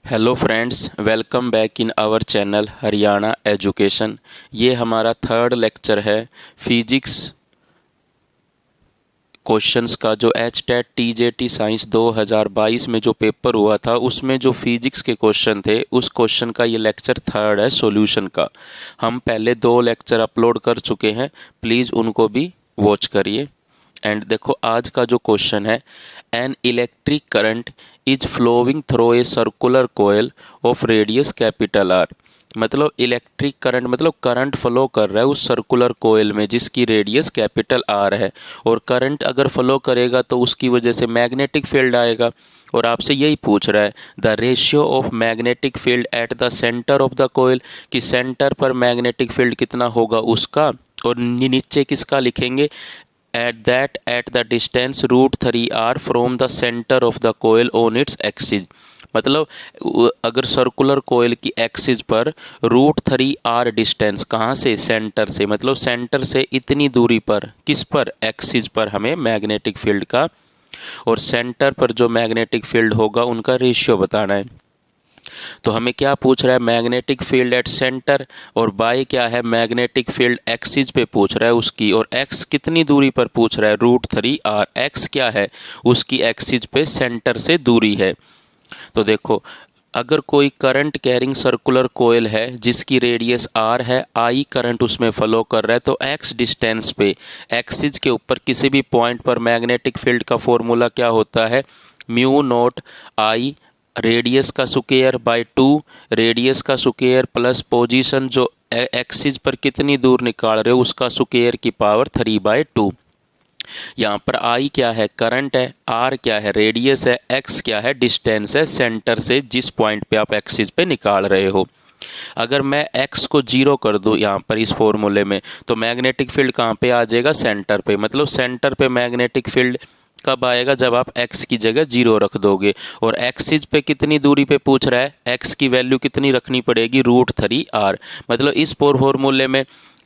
Hello friends, welcome back in our channel Haryana education. ये हमारा third lecture है physics questions का। जो H TET T G T science 2022 में जो पेपर हुआ था उसमें जो फिजिक्स के क्वेश्चन थे उस क्वेश्चन का ये लेक्चर थर्ड है सॉल्यूशन का। हम पहले 2 लेक्चर अपलोड कर चुके हैं, प्लीज़ उनको भी वॉच करिए। एंड देखो आज का जो क्वेश्चन है, an electric current is flowing through a circular coil of radius capital R. मतलब इलेक्ट्रिक करंट मतलब करंट फ्लो कर रहा है उस सर्कुलर कोयल में जिसकी रेडियस कैपिटल आर है। और करंट अगर फ्लो करेगा तो उसकी वजह से मैग्नेटिक फील्ड आएगा। और आपसे यही पूछ रहा है the ratio of magnetic field at the centre of the coil, कि सेंटर पर मैग्नेटिक फील्ड कितना होगा उसका। और नीचे किसका लिखेंगे, at the distance √3r from the center of the coil on its axis। मतलब अगर सर्कुलर कोयल की एक्सिस पर √3r डिस्टेंस कहाँ से, सेंटर से, मतलब सेंटर से इतनी दूरी पर, किस पर, एक्सिस पर हमें मैग्नेटिक फील्ड का और सेंटर पर जो मैग्नेटिक फील्ड होगा उनका रेशियो बताना है। तो हमें क्या पूछ रहा है, मैग्नेटिक फील्ड एट सेंटर, और बाय क्या है, मैग्नेटिक फील्ड एक्सिस पे पूछ रहा है उसकी। और एक्स कितनी दूरी पर पूछ रहा है, √3r। एक्स क्या है, उसकी एक्सिस पे सेंटर से दूरी है। तो देखो अगर कोई करंट कैरिंग सर्कुलर कोयल है जिसकी रेडियस r है, I करंट उसमें फ्लो कर रहा है, तो x डिस्टेंस पे एक्सिस के ऊपर किसी भी पॉइंट पर मैग्नेटिक फील्ड का फॉर्मूला क्या होता है, μ0I रेडियस का स्क्वायर बाय 2, रेडियस का स्क्वायर प्लस पोजीशन जो एक्सिस पर कितनी दूर निकाल रहे हो उसका स्क्वायर की पावर 3/2। यहाँ पर I क्या है, करंट है, R क्या है, रेडियस है, X क्या है, डिस्टेंस है सेंटर से जिस पॉइंट पे आप एक्सिस पे निकाल रहे हो। अगर मैं x को 0 कर दूँ यहाँ पर इस फॉर्मूले में, तो मैग्नेटिक फील्ड कहाँ पे आ जाएगा, सेंटर पे। मतलब सेंटर पे मैग्नेटिक फील्ड कब आएगा, जब आप x की जगह 0 रख दोगे। और एक्सिस पे कितनी दूरी पे पूछ रहा है, x की वैल्यू कितनी रखनी पड़ेगी, √3r। मतलब इस फॉर्मूले में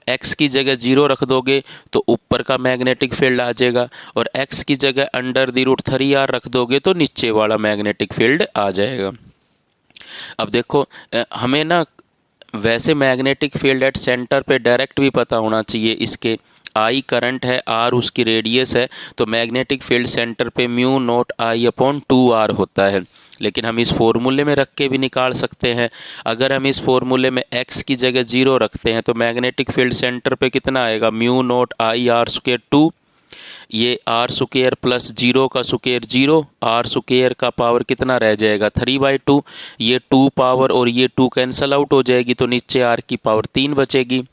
x की जगह 0 रख दोगे तो ऊपर का मैग्नेटिक फील्ड आ जाएगा, और x की जगह अंडर दी √3r रख दोगे तो नीचे वाला मैग्नेटिक फील्ड आ जाएगा। अब देखो हमें ना वैसे मैग्नेटिक फील्ड एट सेंटर पे डायरेक्ट भी पता होना चाहिए इसके। I करंट है, R उसकी रेडियस है, तो मैग्नेटिक फील्ड सेंटर पे μ0I/2r होता है। लेकिन हम इस फॉर्मूले में रख के भी निकाल सकते हैं। अगर हम इस फॉर्मूले में x की जगह 0 रखते हैं तो मैग्नेटिक फील्ड सेंटर पे कितना आएगा, μ0I/r², 2, ये r² प्लस 0 का स्क्वायर 0, r² का पावर कितना रह जाएगा, 3/2। ये 2 पावर और ये 2 कैंसल आउट हो जाएगी तो नीचे r की पावर 3 बचेगी।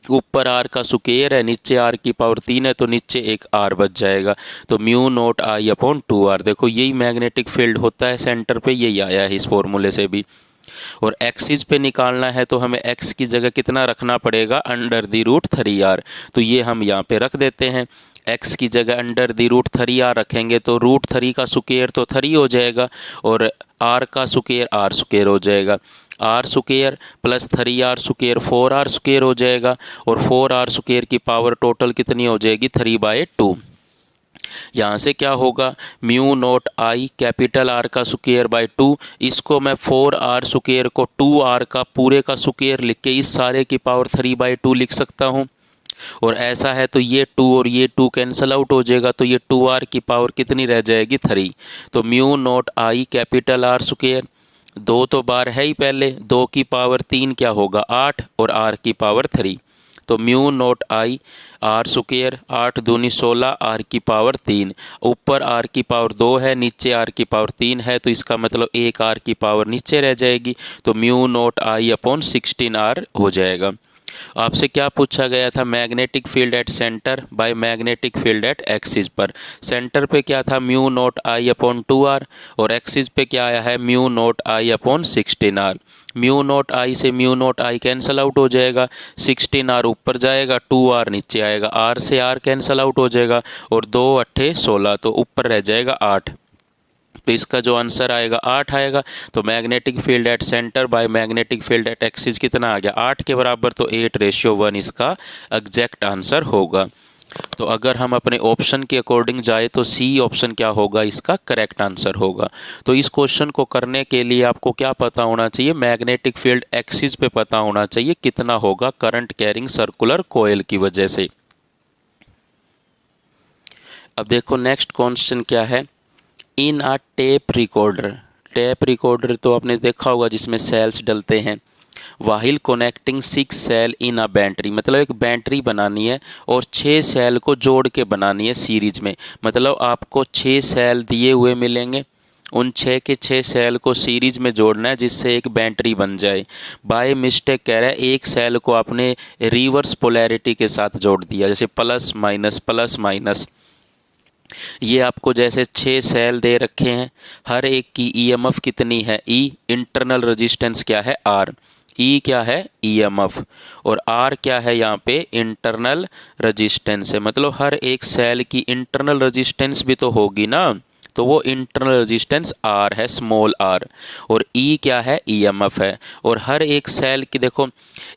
ऊपर r का स्क्वायर है, नीचे r की पावर 3 है, तो नीचे एक r बच जाएगा। तो μ0I/2r। देखो यही मैग्नेटिक फील्ड होता है सेंटर पे, यही आया है इस फॉर्मूले से भी। और एक्सिस पे निकालना है तो हमें x की जगह कितना रखना पड़ेगा, अंडर दी √3r। तो ये हम यहाँ पे रख देते हैं, x की जगह अंडर दी √3r रखेंगे तो √3 का स्क्वायर तो 3 हो जाएगा, और r का स्क्वायर r² हो जाएगा। r² प्लस 3r² 4r² हो जाएगा, और 4r² की पावर टोटल कितनी हो जाएगी, 3/2। यहाँ से क्या होगा, μ0I कैपिटल R का स्क्वायर बाय 2, इसको मैं 4r² को 2r का पूरे का स्क्वायर लिख के इस सारे की पावर 3/2 लिख सकता हूँ। और ऐसा है तो ये 2 और ये 2 कैंसल आउट हो जाएगा, तो ये 2r की पावर कितनी रह जाएगी, 3। तो μ0I कैपिटल R², 2 तो बार है ही पहले, 2 की पावर 3 क्या होगा, 8, और r की पावर 3। तो μ0I r², 8 दूनी 16, r की पावर 3। ऊपर r की पावर 2 है, नीचे r की पावर 3 है, तो इसका मतलब एक r की पावर नीचे रह जाएगी, तो μ0I/16r हो जाएगा। आपसे क्या पूछा गया था, magnetic field at centre by magnetic field eight axis पर। सेंटर पे क्या था, μ0I/2r, और एक्सिस पे क्या आया है, μ0I/16r। μ0I से μ0I कैंसल आउट हो जाएगा, 16r ऊपर जाएगा, 2r नीचे आएगा, r से r कैंसल आउट हो जाएगा, और 2 8 16, तो ऊपर रह जाएगा 8। तो इसका जो आंसर आएगा 8 आएगा। तो magnetic field at centre by magnetic field eight axis कितना आ गया, 8 के बराबर, तो 8/1 इसका एग्जैक्ट आंसर होगा। तो अगर हम अपने ऑप्शन के अकॉर्डिंग जाए तो सी ऑप्शन क्या होगा, इसका करेक्ट आंसर होगा। तो इस क्वेश्चन को करने के लिए आपको क्या पता होना चाहिए, मैग्नेटिक फील्ड एक्सिस पे पता होना चाहिए कितना होगा करंट कैरिंग सर्कुलर कॉइल की वजह से। अब देखो नेक्स्ट क्वेश्चन क्या है, in a tape recorder. Tape recorder तो आपने देखा होगा जिसमें सेल्स डलते हैं। While connecting 6 cell in a battery, मतलब एक बैटरी बनानी है और 6 सेल को जोड़ के बनानी है सीरीज में। मतलब आपको 6 सेल दिए हुए मिलेंगे, उन 6 के 6 सेल को सीरीज में जोड़ना है जिससे एक बैटरी बन जाए। बाय मिस्टेक कह रहा है एक सेल को आपने रिवर्स पोलैरिटी के साथ जोड़ दिया, जैसे प्लस माइनस प्लस माइनस। ये आपको जैसे 6 सेल दे रखे हैं, हर एक की ईएमएफ कितनी है, ई इंटरनल रेजिस्टेंस क्या है, आर। ई क्या है, ईएमएफ, और आर क्या है यहाँ पे, इंटरनल रेजिस्टेंस है। मतलब हर एक सेल की इंटरनल रेजिस्टेंस भी तो होगी ना, तो वो इंटरनल रेजिस्टेंस आर है, स्मॉल आर। और ई क्या है, ईएमएफ है। और हर एक सेल की देखो,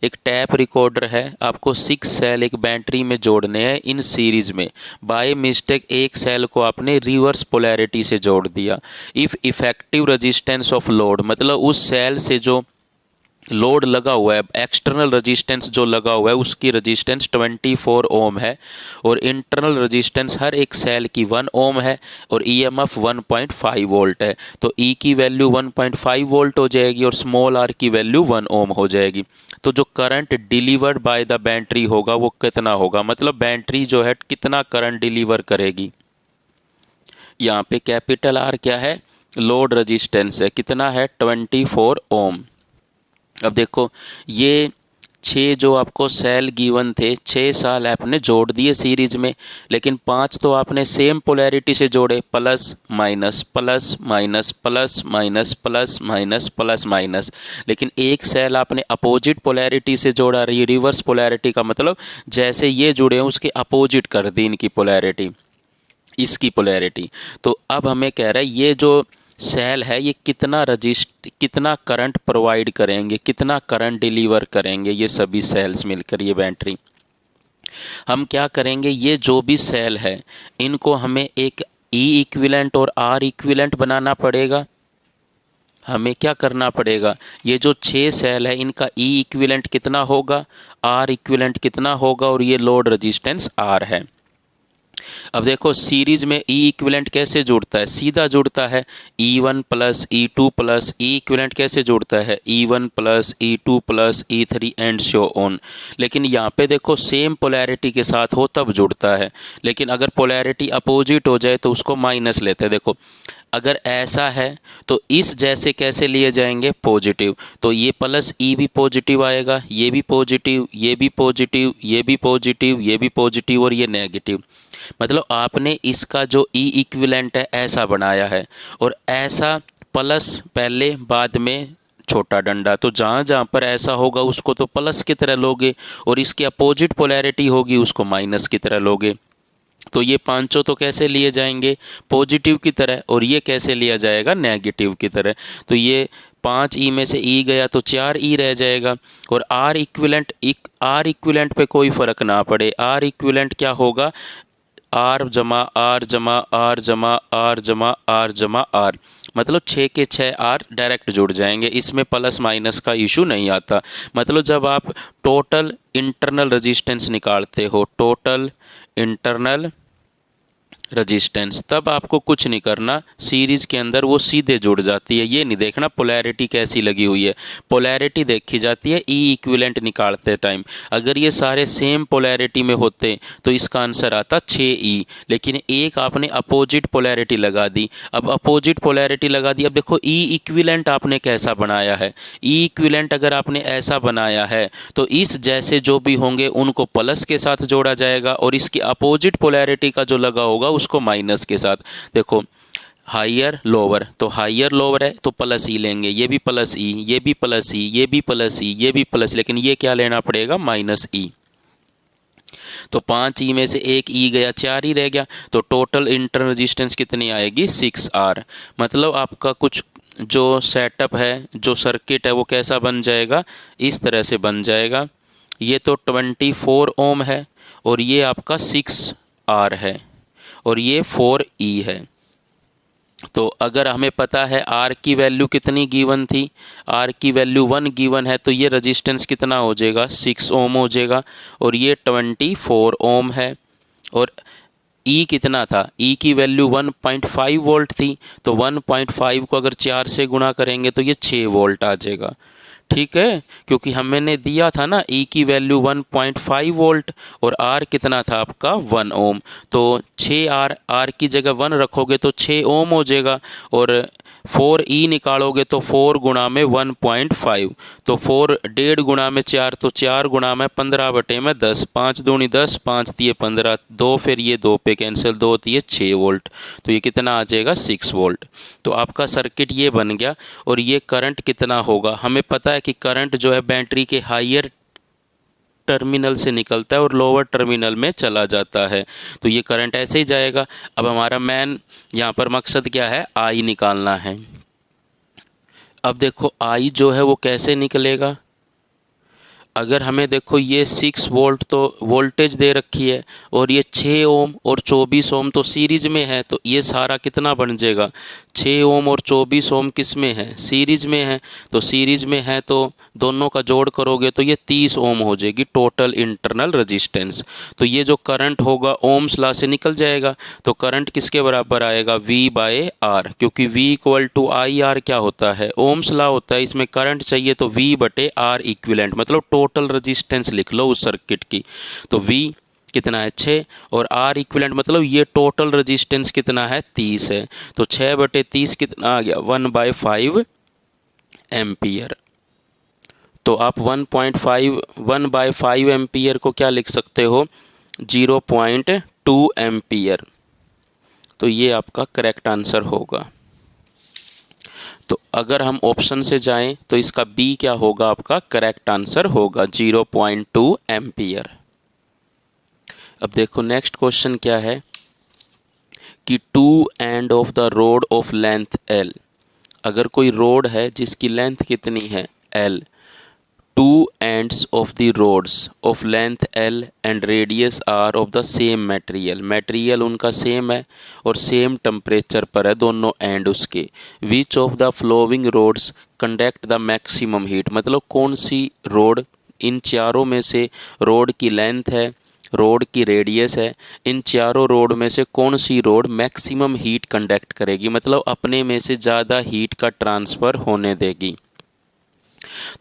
एक टैप रिकॉर्डर है, आपको 6 सेल एक बैटरी में जोड़ने हैं इन सीरीज में। बाय मिस्टेक एक सेल को आपने रिवर्स पोलैरिटी से जोड़ दिया। If effective resistance of load, मतलब उस सेल से जो लोड लगा हुआ है, एक्सटर्नल रेजिस्टेंस जो लगा हुआ है उसकी रेजिस्टेंस 24 ओम है, और इंटरनल रेजिस्टेंस हर एक सेल की 1 ओम है, और ईएमएफ 1.5 वोल्ट है। तो ई की वैल्यू 1.5 वोल्ट हो जाएगी और स्मॉल आर की वैल्यू 1 ओम हो जाएगी। तो जो current delivered by the battery होगा वो कितना होगा, मतलब बैटरी जो है कितना करंट डिलीवर करेगी। यहाँ पे कैपिटल आर क्या है, लोड रेजिस्टेंस है, कितना है, 24 ओम। अब देखो ये 6 जो आपको सेल गिवन थे, 6 साल आपने जोड़ दिए सीरीज में, लेकिन 5 तो आपने सेम पोलैरिटी से जोड़े, plus minus plus minus plus minus plus minus plus minus. लेकिन एक सेल आपने अपोजिट पोलैरिटी से जोड़ा, रही रिवर्स पोलैरिटी का मतलब जैसे ये जुड़े हैं उसके अपोजिट कर दी इनकी पोलैरिटी, इसकी पोलैरिटी। तो अब हमें कह रहा है ये जो सेल है ये कितना करंट प्रोवाइड करेंगे, कितना करंट डिलीवर करेंगे ये सभी सेल्स मिलकर, ये बैटरी। हम क्या करेंगे, ये जो भी सेल है इनको हमें एक ई इक्विवेलेंट और आर इक्विवेलेंट बनाना पड़ेगा। हमें क्या करना पड़ेगा, ये जो 6 सेल है इनका ई इक्विवेलेंट कितना होगा, आर इक्विवेलेंट कितना होगा, और ये लोड रेजिस्टेंस आर है। अब देखो सीरीज में ई इक्विवेलेंट कैसे जुड़ता है, सीधा जुड़ता है, E1 प्लस E2 प्लस ई इक्विवेलेंट कैसे जुड़ता है, E1 plus E2 plus E3 and so on. लेकिन यहाँ पे देखो सेम पोलैरिटी के साथ हो तब जुड़ता है, लेकिन अगर पोलैरिटी अपोजिट हो जाए तो उसको माइनस लेते हैं। देखो अगर ऐसा है तो इस जैसे कैसे लिए जाएंगे, पॉजिटिव, तो ये प्लस ई भी पॉजिटिव आएगा, ये भी पॉजिटिव, ये भी पॉजिटिव, ये भी पॉजिटिव, ये भी पॉजिटिव, और ये नेगेटिव। मतलब आपने इसका जो ई इक्विवेलेंट है ऐसा बनाया है, और ऐसा प्लस पहले बाद में छोटा डंडा, तो जहाँ जहाँ पर ऐसा होगा उसको तो प्लस की तरह लोगे, और इसकी अपोजिट पोलैरिटी होगी उसको माइनस की तरह लोगे। तो ये पांचों तो कैसे लिए जाएंगे, पॉजिटिव की तरह, और ये कैसे लिया जाएगा, नेगेटिव की तरह। तो ये 5 ई में से ई गया तो 4 ई रह जाएगा। और आर इक्विवेलेंट पे कोई फ़र्क ना पड़े, आर इक्विवेलेंट क्या होगा, आर जमा आर जमा आर जमा आर जमा आर जमा आर, मतलब 6 के 6 आर डायरेक्ट जुड़ जाएंगे, इसमें प्लस माइनस का इशू नहीं आता। मतलब जब आप टोटल इंटरनल रेजिस्टेंस निकालते हो, टोटल इंटरनल रेजिस्टेंस, तब आपको कुछ नहीं करना, सीरीज के अंदर वो सीधे जुड़ जाती है। ये नहीं देखना पोलैरिटी कैसी लगी हुई है, पोलैरिटी देखी जाती है ई इक्विवेलेंट निकालते टाइम। अगर ये सारे सेम पोलैरिटी में होते तो इसका आंसर आता 6 ई, लेकिन एक आपने अपोजिट पोलैरिटी लगा दी। अब अपोजिट पोलैरिटी लगा दी, अब देखो ई इक्विवेलेंट आपने कैसा बनाया है, ई इक्विवेलेंट अगर आपने ऐसा बनाया है तो इस जैसे जो भी होंगे उनको प्लस के साथ जोड़ा जाएगा, और इसकी अपोजिट पोलैरिटी का जो लगा होगा उसको माइनस के साथ। देखो हाइयर लोअर, तो हाइयर लोअर है तो प्लस ई लेंगे, ये भी प्लस ई, ये भी प्लस ई, ये भी प्लस ई, ये भी प्लस, लेकिन ये क्या लेना पड़ेगा, माइनस ई। तो 5 ई में से एक ई गया, 4 ही रह गया, तो टोटल इंटरनल रेजिस्टेंस कितनी आएगी, 6 आर। मतलब आपका कुछ जो सेटअप है, जो सर्किट है वो कैसा बन जाएगा, इस तरह से बन जाएगा। ये तो 24 ओम है, और ये आपका 6R है और ये 4E है। तो अगर हमें पता है R की वैल्यू कितनी गिवन थी, R की वैल्यू 1 गिवन है, तो ये रजिस्टेंस कितना हो जाएगा, 6 ओम हो जाएगा और ये 24 ओम है। और E कितना था, E की वैल्यू 1.5 वोल्ट थी, तो 1.5 को अगर 4 से गुणा करेंगे तो ये 6 वोल्ट आ जाएगा। ठीक है, क्योंकि हमने दिया था ना E की वैल्यू 1.5 वोल्ट और R कितना था आपका 1 ओम, तो 6R की जगह 1 रखोगे तो 6 ओम हो जाएगा और 4E निकालोगे तो 4 गुणा में 1.5, तो 4 1.5 गुणा में 4, तो 4 गुणा में 15 बटे में 10, 5 दूनी 10, 5 दिए 15, 2 फिर ये 2 पे कैंसिल, 2 दिए 6 वोल्ट, तो ये कितना आ जाएगा 6 वोल्ट। तो आपका सर्किट ये बन गया। और ये करंट कितना होगा, हमें पता है कि करंट जो है बैटरी के हायर टर्मिनल से निकलता है और लोअर टर्मिनल में चला जाता है, तो ये करंट ऐसे ही जाएगा। अब हमारा मेन यहाँ पर मकसद क्या है, आई निकालना है। अब देखो आई जो है वो कैसे निकलेगा, अगर हमें देखो ये 6 वोल्ट तो वोल्टेज दे रखी है और ये 6 ओम और 24 ओम तो सीरीज में है, तो ये सारा कितना बन जाएगा, 6 ओम और 24 ओम किस में है, सीरीज में है। तो सीरीज में है तो दोनों का जोड़ करोगे तो ये 30 ओम हो जाएगी टोटल इंटरनल रेजिस्टेंस। तो ये जो करंट होगा ओम्स लॉ से निकल जाएगा, तो करंट किसके बराबर आएगा, V/R, क्योंकि V = IR क्या होता है, ओम्स लॉ होता है। इसमें करंट चाहिए तो V/R इक्विवेलेंट, मतलब टोटल रेजिस्टेंस लिख लो उस सर्किट की। तो V कितना है 6 और R इक्विवेलेंट मतलब ये टोटल रेजिस्टेंस कितना है 30 है, तो 6/30 कितना आ गया 1/5 एम्पियर। तो आप 1/5 एम्पियर को क्या लिख सकते हो, 0.2 एम्पियर। तो ये आपका करेक्ट आंसर होगा। तो अगर हम ऑप्शन से जाएं तो इसका बी क्या होगा, आपका करेक्ट आंसर होगा 0.2 एम्पियर। अब देखो नेक्स्ट क्वेश्चन क्या है कि two and of the rod of length L, अगर कोई रोड है जिसकी लेंथ कितनी है L, two ends of the rods of length L and radius R of the same material, material उनका सेम है और सेम टेम्परेचर पर है दोनों एंड उसके। Which of the flowing rods conduct the maximum heat, मतलब कौन सी रोड इन चारों में से, रोड की लेंथ है, रोड की रेडियस है, इन चारों रोड में से कौन सी रोड मैक्सिमम हीट कंडक्ट करेगी, मतलब अपने में से ज़्यादा हीट का ट्रांसफ़र होने देगी।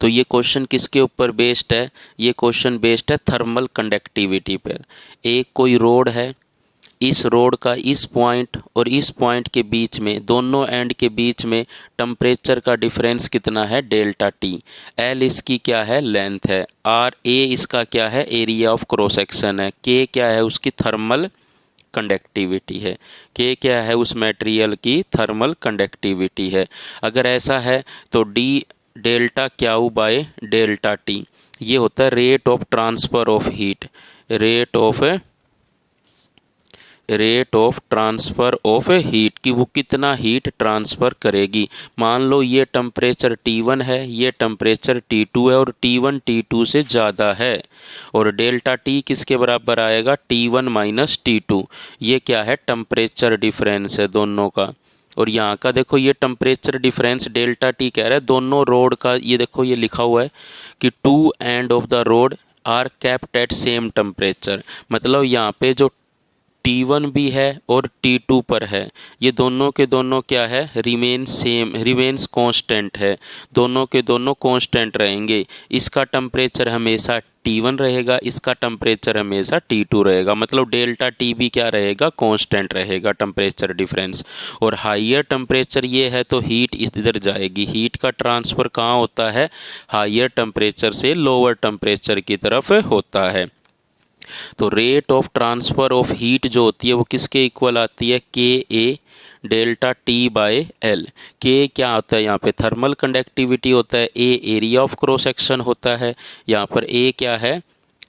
तो ये क्वेश्चन किसके ऊपर बेस्ड है, ये क्वेश्चन बेस्ड है थर्मल कंडक्टिविटी पर। एक कोई रोड है, इस रोड का इस पॉइंट और इस पॉइंट के बीच में, दोनों एंड के बीच में टेम्परेचर का डिफरेंस कितना है डेल्टा टी। एल इसकी क्या है लेंथ है, आर ए इसका क्या है एरिया ऑफ क्रॉस सेक्शन है, के क्या है उसकी थर्मल कंडक्टिविटी है, के क्या है उस मटेरियल की थर्मल कंडक्टिविटी है। अगर ऐसा है तो D delta Q by delta T ये होता है rate of transfer of heat, rate of transfer of heat कि वो कितना हीट ट्रांसफ़र करेगी। मान लो ये टेम्परेचर T1 है, ये टेम्परेचर T2 है और T1 T2 से ज़्यादा है, और डेल्टा T किसके बराबर आएगा T1 माइनस T2, ये क्या है टेम्परेचर डिफरेंस है दोनों का। और यहाँ का देखो ये टेम्परेचर डिफरेंस डेल्टा टी कह रहा है दोनों रोड का, ये देखो ये लिखा हुआ है कि two and of the rod are kept at same temperature, मतलब यहाँ पे जो T1 भी है और T2 पर है, ये दोनों के दोनों क्या है रिमेन्स कांस्टेंट है, दोनों के दोनों कांस्टेंट रहेंगे। इसका टेम्परेचर हमेशा T1 रहेगा, इसका टेम्परेचर हमेशा T2 रहेगा, मतलब डेल्टा T भी क्या रहेगा कांस्टेंट रहेगा टेम्परेचर डिफरेंस। और हाइयर टेम्परेचर ये है तो हीट इधर जाएगी, हीट का ट्रांसफ़र कहाँ होता है हाइयर टेम्परेचर से लोअर टेम्परेचर की तरफ होता है। तो rate of transfer of heat जो होती है वो किसके इक्वल आती है के ए डेल्टा टी बाय एल। के क्या होता है यहाँ पे थर्मल कंडक्टिविटी होता है, ए एरिया ऑफ क्रॉस सेक्शन होता है, यहाँ पर ए क्या है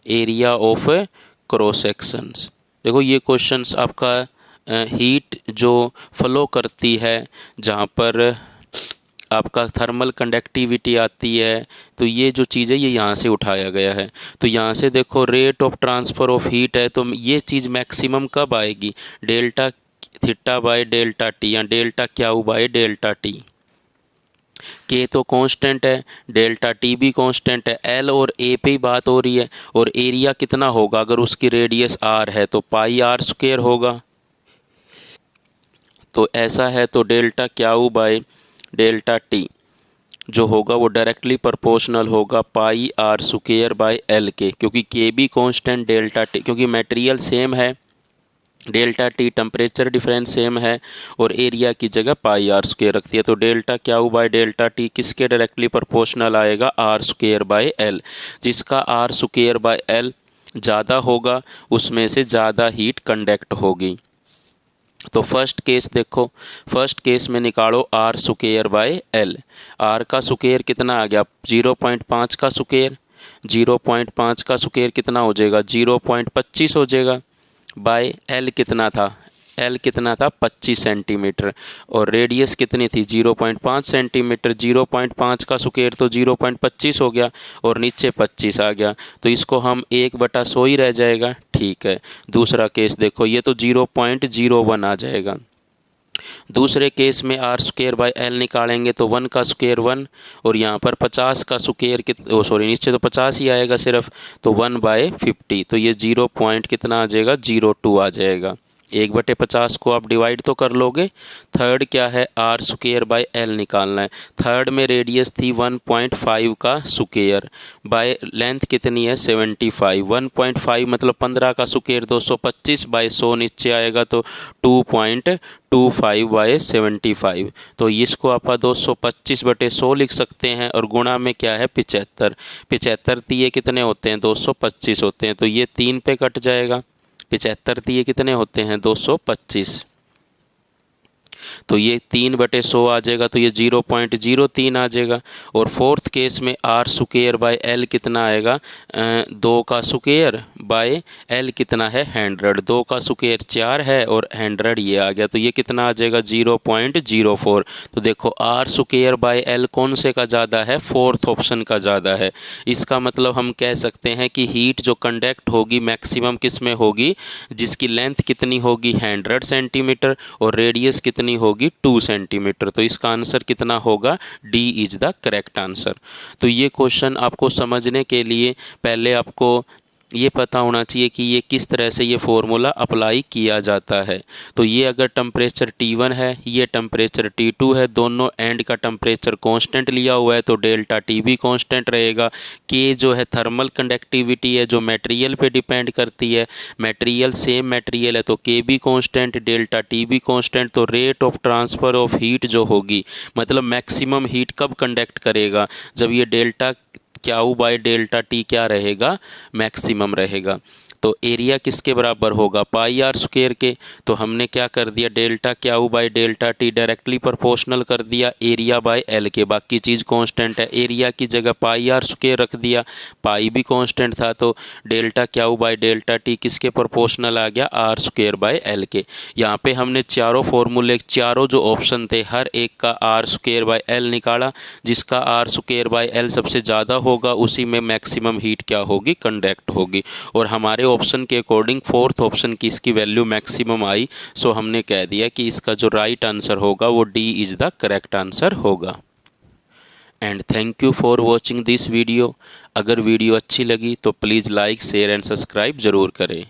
एरिया ऑफ क्रॉस सेक्शंस। देखो ये क्वेश्चंस आपका हीट जो फ्लो करती है जहाँ पर आपका थर्मल कंडक्टिविटी आती है। तो ये जो चीज़ है ये यहाँ से उठाया गया है। तो यहाँ से देखो rate of transfer of heat है, तो ये चीज़ मैक्सिमम कब आएगी, delta theta by delta T या delta Q by delta T. K तो कांस्टेंट है, डेल्टा टी भी कांस्टेंट है, एल और ए पे ही बात हो रही है। और एरिया कितना होगा, अगर उसकी रेडियस आर है तो पाई आर स्क्वायर होगा। तो ऐसा है, तो delta Q by delta T जो होगा वो डायरेक्टली प्रोपोर्शनल होगा पाई आर स्क्वायर बाय एल के, क्योंकि के भी कांस्टेंट, डेल्टा टी क्योंकि मटेरियल सेम है, delta T temperature difference same है, और एरिया की जगह पाई आर स्क्वायर रखती है। तो delta Q by delta T किसके डायरेक्टली प्रोपोर्शनल आएगा, आर स्क्वायर बाय एल। जिसका आर स्क्वायर बाय एल ज़्यादा होगा उसमें से ज़्यादा हीट कंडक्ट होगी। तो फर्स्ट केस देखो, फर्स्ट केस में निकालो R square by L. R का स्क्वायर कितना आ गया, 0.5 का स्क्वायर, 0.5 का स्क्वायर कितना हो जाएगा, 0.25 हो जाएगा, बाय एल कितना था, एल कितना था 25 सेंटीमीटर, और रेडियस कितनी थी 0.5 सेंटीमीटर। 0.5 का स्क्वायर तो 0.25 हो गया, और नीचे 25 आ गया, तो इसको हम 1/100 ही रह जाएगा। ठीक है, दूसरा केस देखो, ये तो 0.01 आ जाएगा। दूसरे केस में आर स्क्वायर बाय एल निकालेंगे तो 1 का स्क्वायर 1, और यहाँ पर 50 का स्क्वायर सॉरी नीचे तो 50 ही आएगा सिर्फ, तो 1/50, तो ये 0 पॉइंट कितना आ जाएगा, 0.2 आ जाएगा। 1/50 को आप डिवाइड तो कर लोगे। थर्ड क्या है, आर स्क्वायर बाय एल निकालना है। थर्ड में रेडियस थी 1.5 का स्क्वायर, बाय लेंथ कितनी है 75, 1.5 मतलब 15 का स्क्वायर 225 बाय 100 नीचे आएगा, तो 2.25/75। तो इसको आप 225/100 लिख सकते हैं, और गुणा में क्या है 75, 75 दिए कितने होते हैं 225 होते हैं, तो ये 3 पे कट जाएगा। 75 दिए कितने होते हैं 225, तो ये 3/100 आ जाएगा, तो ये 0.03 आ जाएगा। और फोर्थ केस में आर स्क्वायर बाय एल कितना आएगा, 2 का स्क्वायर बाय एल कितना है 100, 2 का स्क्वायर 4 है और 100 ये आ गया, तो ये कितना आ जाएगा 0.04। तो देखो आर स्क्वायर बाय एल कौन से का ज़्यादा है, फोर्थ ऑप्शन का ज़्यादा है। इसका मतलब हम कह सकते हैं कि हीट जो कंडक्ट होगी मैक्सिमम किस में होगी, जिसकी लेंथ कितनी होगी 100 सेंटीमीटर और रेडियस कितनी होगी 2 सेंटीमीटर। तो इसका आंसर कितना होगा, D is the correct answer. तो ये क्वेश्चन आपको समझने के लिए पहले आपको ये पता होना चाहिए कि ये किस तरह से ये फॉर्मूला अप्लाई किया जाता है। तो ये अगर टेम्परेचर T1 है, ये टेम्परेचर T2 है, दोनों एंड का टेम्परेचर कांस्टेंट लिया हुआ है, तो डेल्टा T भी कांस्टेंट रहेगा। के जो है थर्मल कंडक्टिविटी है जो मटेरियल पे डिपेंड करती है, मटेरियल सेम मटेरियल है तो के भी कांस्टेंट, डेल्टा T भी कांस्टेंट। तो rate of transfer of heat जो होगी, मतलब मैक्सिमम हीट कब कंडक्ट करेगा, जब ये delta Q by delta T क्या रहेगा, मैक्सिमम रहेगा। तो एरिया किसके बराबर होगा, पाई आर स्क्वायर के। तो हमने क्या कर दिया, delta Q by delta T directly proportional कर दिया एरिया बाय एल के, बाकी चीज़ कांस्टेंट है। एरिया की जगह पाई आर स्क्वायर रख दिया, पाई भी कांस्टेंट था, तो delta Q by delta T किसके प्रोपोर्शनल आ गया, आर स्क्वायर बाय एल के। यहाँ पे हमने चारों फॉर्मूले, चारों जो ऑप्शन थे हर एक का आर स्क्वायर बाय एल निकाला, जिसका आर स्क्वायर बाय एल सबसे ज़्यादा होगा उसी में मैक्सिमम हीट क्या होगी, कंडक्ट होगी। और हमारे ऑप्शन के अकॉर्डिंग फोर्थ ऑप्शन की इसकी वैल्यू मैक्सिमम आई, सो हमने कह दिया कि इसका जो राइट आंसर होगा वो D is the correct answer होगा। And thank you for watching this video. अगर वीडियो अच्छी लगी तो please like share and subscribe ज़रूर करें।